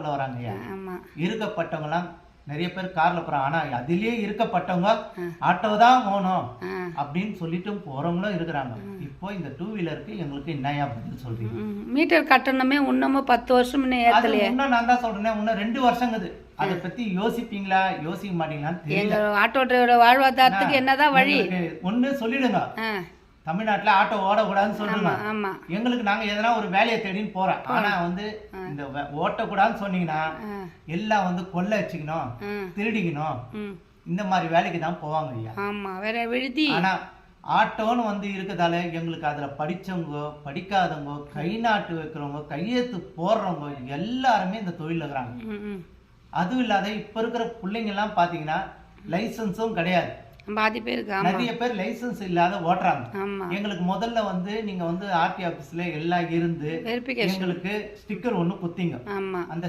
சொல்ல வராங்க ஐயா. ஆமா இருக்கப்பட்டவங்கலாம் நிறைய பேர் கார்ல போறாங்க. ஆனா அதிலேயே இருக்கப்பட்டவங்க ஆட்டோ தான் போகணும் அப்படின்னு சொல்லிட்டு போறவங்களும் இருக்கிறாங்க. இப்போ இந்த 2 வீலருக்கு எங்களுக்கு என்னையா பதில் சொல்றீங்க? மீட்டர் கட்டணமே இன்னமும் 10 வருஷம் முன்ன அது ஏத்தலையே. இன்னும் நான் தான் சொல்றேன், இன்னும் 2 வருஷங்குது. அதை பத்தி யோசிப்பீங்களா யோசிக்க மாட்டீங்களான்னு தெரியல. எங்க ஆட்டோ டிரைவரோட வாழ்வாதாரத்துக்கு என்னதான் வழி? ஒண்ணு சொல்லிடுங்க, தமிழ்நாட்டுல ஆட்டோ ஓடக்கூடாதுன்னு சொல்லுங்க. ஆமா எங்களுக்கு நாங்க எதனா ஒரு வேலையை தேடின்னு போறோம். ஆனா வந்து இந்த ஓட்டக்கூடாதுன்னு சொன்னீங்கன்னா எல்லாம் வந்து கொள்ளை வச்சுக்கணும், திருடிக்கணும், இந்த மாதிரி வேலைக்கு தான் போவாங்க ஐயா. ஆமா வேற விழுதி. ஆனா ஆட்டோன்னு வந்து இருக்கிறதால எங்களுக்கு அதுல படிச்சவங்க படிக்காதவங்க கை நாட்டு வைக்கிறவங்க கையெழுத்து போடுறவங்க எல்லாருமே இந்த தொழில் இருக்கிறாங்க. அதுவும் இல்லாத இப்ப இருக்கிற பிள்ளைங்க எல்லாம் பாத்தீங்கன்னா லைசன்ஸும் கிடையாது. பாதி பேருக்கு நிறைய பேர் லைசன்ஸ் இல்லாத ஓட்டுறாங்க. எங்களுக்கு முதல்ல வந்து நீங்க வந்து ஆர்டி ஆபீஸ்ல எல்லாம் இருந்து எங்களுக்கு ஸ்டிக்கர் ஒண்ணு குத்திங்க. அந்த